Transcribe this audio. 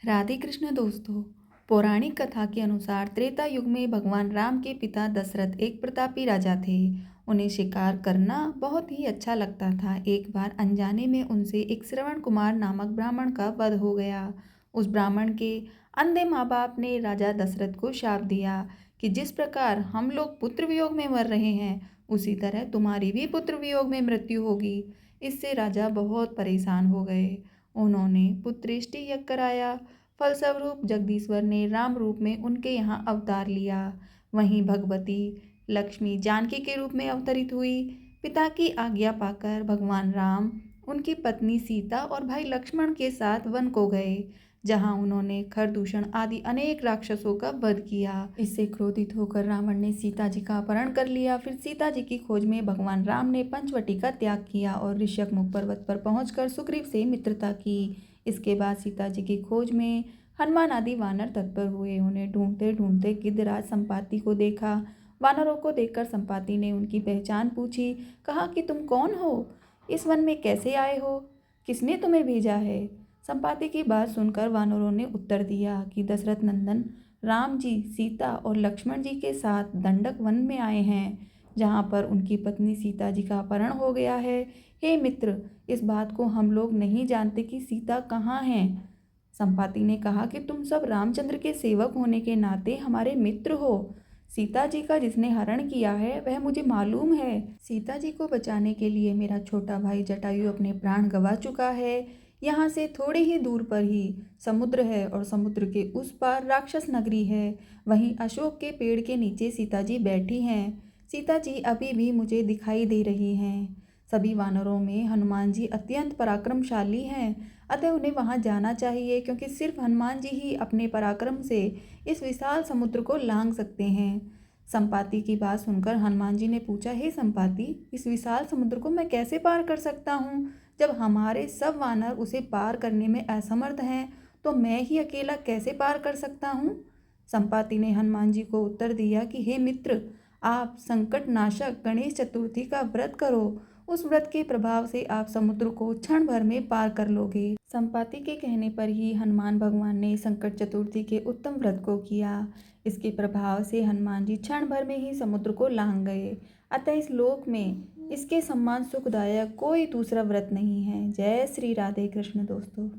राधे कृष्ण दोस्तों। पौराणिक कथा के अनुसार त्रेता युग में भगवान राम के पिता दशरथ एक प्रतापी राजा थे। उन्हें शिकार करना बहुत ही अच्छा लगता था। एक बार अनजाने में उनसे एक श्रवण कुमार नामक ब्राह्मण का वध हो गया। उस ब्राह्मण के अंधे माँ बाप ने राजा दशरथ को शाप दिया कि जिस प्रकार हम लोग पुत्र वियोग में मर रहे हैं, उसी तरह तुम्हारी भी पुत्र वियोग में मृत्यु होगी। इससे राजा बहुत परेशान हो गए। उन्होंने पुत्रेष्टि यज्ञ कराया। फलस्वरूप जगदीश्वर ने राम रूप में उनके यहाँ अवतार लिया। वहीं भगवती लक्ष्मी जानकी के रूप में अवतरित हुई। पिता की आज्ञा पाकर भगवान राम उनकी पत्नी सीता और भाई लक्ष्मण के साथ वन को गए, जहां उन्होंने खरदूषण आदि अनेक राक्षसों का वध किया। इससे क्रोधित होकर रावण ने सीता जी का अपहरण कर लिया। फिर सीता जी की खोज में भगवान राम ने पंचवटी का त्याग किया और ऋष्यमुख पर्वत पर पहुंचकर सुग्रीव से मित्रता की। इसके बाद सीता जी की खोज में हनुमान आदि वानर तत्पर हुए। उन्हें ढूंढते ढूंढते गिद्धराज संपाति को देखा। वानरों को देखकर संपाति ने उनकी पहचान पूछी। कहा कि तुम कौन हो, इस वन में कैसे आए हो, किसने तुम्हें भेजा है। संपाति की बात सुनकर वानरों ने उत्तर दिया कि दशरथ नंदन राम जी सीता और लक्ष्मण जी के साथ दंडक वन में आए हैं, जहाँ पर उनकी पत्नी सीता जी का अपहरण हो गया है। हे मित्र, इस बात को हम लोग नहीं जानते कि सीता कहाँ हैं। संपाति ने कहा कि तुम सब रामचंद्र के सेवक होने के नाते हमारे मित्र हो। सीता जी का जिसने हरण किया है वह मुझे मालूम है। सीता जी को बचाने के लिए मेरा छोटा भाई जटायु अपने प्राण गंवा चुका है। यहाँ से थोड़े ही दूर पर ही समुद्र है और समुद्र के उस पार राक्षस नगरी है। वहीं अशोक के पेड़ के नीचे सीता जी बैठी हैं। सीता जी अभी भी मुझे दिखाई दे रही हैं। सभी वानरों में हनुमान जी अत्यंत पराक्रमशाली हैं, अतः उन्हें वहां जाना चाहिए, क्योंकि सिर्फ हनुमान जी ही अपने पराक्रम से इस विशाल समुद्र को लांघ सकते हैं। संपाति की बात सुनकर हनुमान जी ने पूछा, हे संपाति, इस विशाल समुद्र को मैं कैसे पार कर सकता हूँ? जब हमारे सब वानर उसे पार करने में असमर्थ हैं, तो मैं ही अकेला कैसे पार कर सकता हूँ? संपाति ने हनुमान जी को उत्तर दिया कि हे मित्र, आप संकट नाशक गणेश चतुर्थी का व्रत करो। उस व्रत के प्रभाव से आप समुद्र को क्षण भर में पार कर लोगे। संपाति के कहने पर ही हनुमान भगवान ने संकट चतुर्थी के उत्तम व्रत को किया। इसके प्रभाव से हनुमान जी क्षण भर में ही समुद्र को लांघ गए। अतः इस लोक में इसके समान सुखदायक कोई दूसरा व्रत नहीं है। जय श्री राधे कृष्ण दोस्तों।